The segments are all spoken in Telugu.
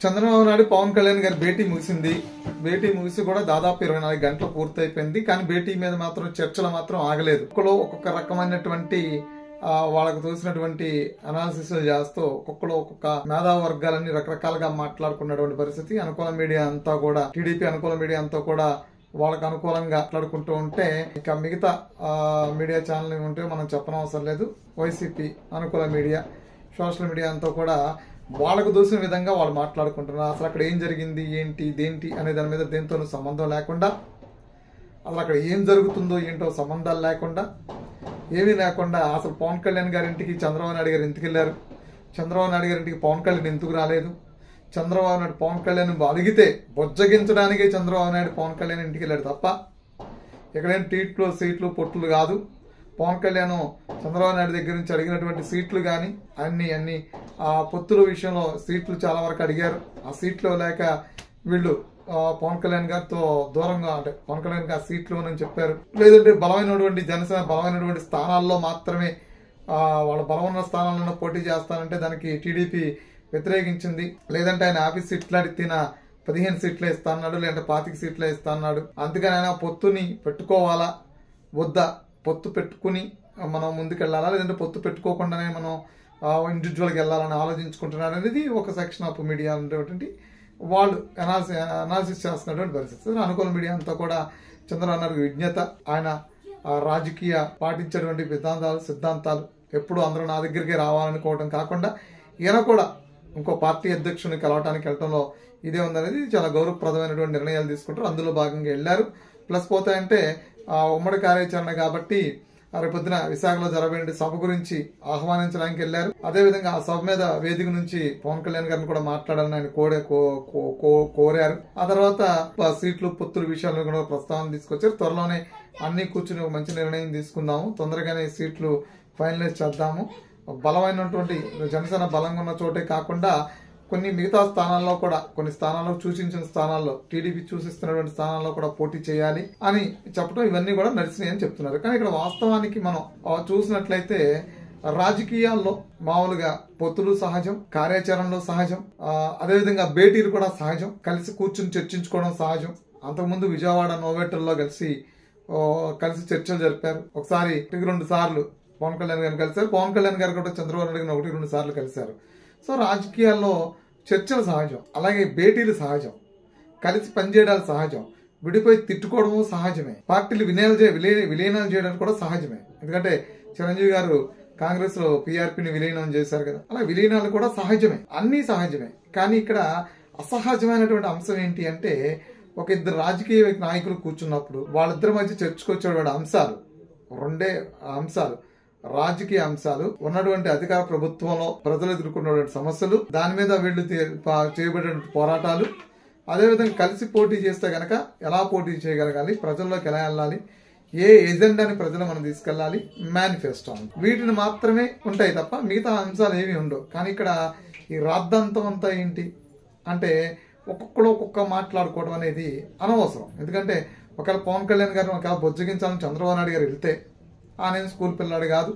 చంద్రబాబు నాయుడు పవన్ కళ్యాణ్ గారి భేటీ ముగిసింది. భేటీ ముగిసి కూడా దాదాపు 24 గంటలు పూర్తయిపోయింది. కానీ భేటీ మీద మాత్రం చర్చలు మాత్రం ఆగలేదు. ఒక్కొక్క రకమైనటువంటి వాళ్ళకు తోసినటువంటి అనాలిసిస్ చేస్తూ ఒక్కొక్క మేధావి వర్గాలన్నీ రకరకాలుగా మాట్లాడుకున్నటువంటి పరిస్థితి. అనుకూల మీడియా అంతా కూడా, టీడీపీ అనుకూల మీడియా అంతా కూడా వాళ్ళకు అనుకూలంగా మాట్లాడుకుంటూ ఉంటే, ఇక మిగతా మీడియా ఛానల్ ఉంటే మనం చెప్పనవసరం లేదు. వైసీపీ అనుకూల మీడియా, సోషల్ మీడియా అంతా కూడా వాళ్ళకు దోసిన విధంగా వాళ్ళు మాట్లాడుకుంటున్నారు. అసలు అక్కడ ఏం జరిగింది, దేంటి అనే దాని మీద దేంతో సంబంధం లేకుండా, అసలు అక్కడ ఏం జరుగుతుందో ఏంటో సంబంధాలు లేకుండా, ఏమీ లేకుండా అసలు పవన్ కళ్యాణ్ గారింటికి చంద్రబాబు నాయుడు గారు ఎందుకు వెళ్ళారు, చంద్రబాబు నాయుడు గారింటికి పవన్ కళ్యాణ్ ఎందుకు రాలేదు, చంద్రబాబు నాయుడు పవన్ కళ్యాణ్ అడిగితే బొజ్జగించడానికే చంద్రబాబు నాయుడు పవన్ కళ్యాణ్ ఇంటికి వెళ్ళాడు తప్ప ఎక్కడైనా టీట్లు సీట్లు పొట్టులు కాదు. పవన్ కళ్యాణ్ చంద్రబాబు నాయుడు దగ్గర నుంచి అడిగినటువంటి సీట్లు కానీ అన్ని ఆ పొత్తుల విషయంలో సీట్లు చాలా వరకు అడిగారు. ఆ సీట్లు లేక వీళ్ళు పవన్ కళ్యాణ్ గారితో దూరంగా, అంటే పవన్ కళ్యాణ్ గారి సీట్లు అని చెప్పారు. లేదంటే బలమైనటువంటి జనసేన బలమైనటువంటి స్థానాల్లో మాత్రమే వాళ్ళ బలమైన స్థానాలను పోటీ చేస్తానంటే దానికి టీడీపీ వ్యతిరేకించింది. లేదంటే ఆయన ఆఫీస్ సీట్లు అడిగిన 15 సీట్లే ఇస్తా అన్నాడు, లేదంటే 25 సీట్లే ఇస్తా అన్నాడు. అందుకని ఆయన పొత్తుని పెట్టుకోవాలా వద్దా, పొత్తు పెట్టుకుని మనం ముందుకెళ్లాలా, లేదంటే పొత్తు పెట్టుకోకుండానే మనం ఇండివిజువల్గా వెళ్ళాలని ఆలోచించుకుంటున్నాడు అనేది ఒక సెక్షన్ ఆఫ్ మీడియా ఉండేటువంటి వాళ్ళు అనాలిసిస్ చేస్తున్నటువంటి పరిస్థితి. అనుకూల మీడియా అంతా కూడా చంద్రబాబు నాయుడు విజ్ఞత, ఆయన రాజకీయ పాటించేటువంటి సిద్ధాంతాలు ఎప్పుడు అందరూ నా దగ్గరికే రావాలనుకోవడం కాకుండా ఈయన కూడా ఇంకో పార్టీ అధ్యక్షుని కలవటానికి వెళ్ళటంలో ఇదే ఉందనేది చాలా గౌరవప్రదమైనటువంటి నిర్ణయాలు తీసుకుంటారు. అందులో భాగంగా వెళ్ళారు. ప్లస్ పోతాయంటే ఉమ్మడి కార్యాచరణ కాబట్టి రేపొద్దున విశాఖలో జరగబోయే సభ గురించి ఆహ్వానించడానికి వెళ్లారు. అదేవిధంగా ఆ సభ మీద వేదిక నుంచి పవన్ కళ్యాణ్ గారిని కూడా మాట్లాడాలని ఆయన కోరారు. ఆ తర్వాత సీట్లు పొత్తుల విషయాలను కూడా ప్రస్తావన తీసుకొచ్చారు. త్వరలోనే అన్ని కూర్చుని ఒక మంచి నిర్ణయం తీసుకుందాము, తొందరగానే సీట్లు ఫైనలైజ్ చేద్దాము, బలమైనటువంటి జనసేన బలంగా ఉన్న చోటే కాకుండా కొన్ని మిగతా స్థానాల్లో కూడా, కొన్ని స్థానాల్లో సూచించిన స్థానాల్లో, టీడీపీ సూచిస్తున్నటువంటి స్థానాల్లో కూడా పోటీ చేయాలి అని చెప్పడం ఇవన్నీ కూడా నడిచినాయి అని చెప్తున్నారు. కానీ ఇక్కడ వాస్తవానికి మనం చూసినట్లయితే రాజకీయాల్లో మామూలుగా పొత్తులు సహజం, కార్యాచరణలో సహజం, అదేవిధంగా భేటీలు కూడా సహజం, కలిసి కూర్చుని చర్చించుకోవడం సహజం. అంతకుముందు విజయవాడ నోవేటర్లో కలిసి చర్చలు జరిపారు. ఒకసారి 1-2 సార్లు పవన్ కళ్యాణ్ గారిని కలిశారు. పవన్ కళ్యాణ్ గారు కూడా చంద్రబాబు నాయుడు గారిని 1-2 సార్లు కలిశారు. సో రాజకీయాల్లో చర్చలు సహజం, అలాగే భేటీలు సహజం, కలిసి పనిచేయడాలు సహజం, విడిపోయి తిట్టుకోవడము సహజమే, పార్టీలు విలీనాలు చేయడానికి కూడా సహజమే. ఎందుకంటే చిరంజీవి గారు కాంగ్రెస్ లో పీఆర్పీని విలీనం చేశారు కదా, అలా విలీనాలు కూడా సహజమే, అన్ని సహజమే. కానీ ఇక్కడ అసహజమైనటువంటి అంశం ఏంటి అంటే, ఒక ఇద్దరు రాజకీయ నాయకులు కూర్చున్నప్పుడు వాళ్ళిద్దరి మధ్య చర్చకొచ్చేటువంటి అంశాలు రెండే అంశాలు, రాజకీయ అంశాలు, ఉన్నటువంటి అధికార ప్రభుత్వంలో ప్రజలు ఎదుర్కొన్నటువంటి సమస్యలు, దాని మీద వీళ్ళు చేయబడినటువంటి పోరాటాలు, అదేవిధంగా కలిసి పోటీ చేస్తే గనక ఎలా పోటీ చేయగలగాలి, ప్రజల్లోకి ఎలా వెళ్ళాలి, ఏ ఎజెండాని ప్రజలు మనం తీసుకెళ్ళాలి, మేనిఫెస్టో, వీటిని మాత్రమే ఉంటాయి తప్ప మిగతా అంశాలు ఏమి ఉండవు. కానీ ఇక్కడ ఈ రాద్ధాంతం అంతా ఏంటి అంటే ఒక్కొక్కడు ఒక్కొక్క మాట్లాడుకోవడం అనేది అనవసరం. ఎందుకంటే ఒకవేళ పవన్ కళ్యాణ్ గారిని ఒకవేళ బొజ్జగించాలని చంద్రబాబు నాయుడు గారు వెళ్తే ఆయన స్కూల్ పిల్లాడు కాదు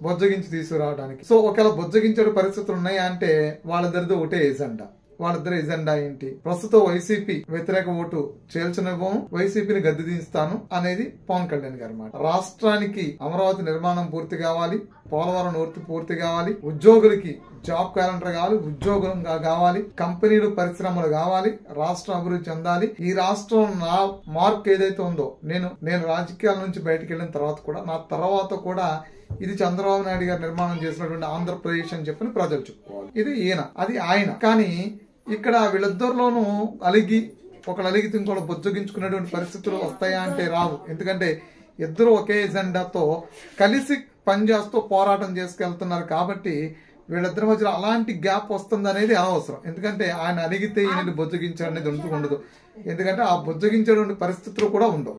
బొజ్జగించి తీసుకురావడానికి. సో ఒకవేళ బొజ్జగించే పరిస్థితులు ఉన్నాయా అంటే వాళ్ళిద్దరితో ఒకటే ఎజెండా. వాళ్ళిద్దరు ఎజెండా ఏంటి, ప్రస్తుతం వైసీపీ వ్యతిరేక ఓటు చేల్చనివ్వము, వైసీపీని గద్దె దించుతాను అనేది పవన్ కళ్యాణ్ గారి మాట. రాష్ట్రానికి అమరావతి నిర్మాణం పూర్తి కావాలి, పోలవరం పూర్తి కావాలి, ఉద్యోగులకి జాబ్ క్యాలెండర్ కావాలి, ఉద్యోగం కావాలి, కంపెనీలు పరిశ్రమలు కావాలి, రాష్ట్రం అభివృద్ధి చెందాలి. ఈ రాష్ట్రం నా మార్క్ ఏదైతే ఉందో, నేను రాజకీయాల నుంచి బయటకు వెళ్ళిన తర్వాత కూడా, నా తర్వాత కూడా ఇది చంద్రబాబు నాయుడు గారు నిర్మాణం చేసినటువంటి ఆంధ్రప్రదేశ్ అని చెప్పని ప్రజలు చెప్పుకోవాలి. ఇది ఈయన, అది ఆయన. కానీ ఇక్కడ వీళ్ళిద్దరిలోనూ ఒకళ్ళు అలిగితే ఇంకోళ్ళు బొజ్జగించుకునేటువంటి పరిస్థితులు వస్తాయా అంటే రావు. ఎందుకంటే ఇద్దరు ఒకే ఎజెండాతో కలిసి పనిచేస్తూ పోరాటం చేసుకెళ్తున్నారు కాబట్టి వీళ్ళిద్దరి మధ్యలో అలాంటి గ్యాప్ వస్తుంది అనేది అనవసరం. ఎందుకంటే ఆయన అలిగితే ఈయన బొజ్జగించడం అనేది ఉండదు. ఎందుకంటే ఆ బొజ్జగించేటువంటి పరిస్థితులు కూడా ఉండవు.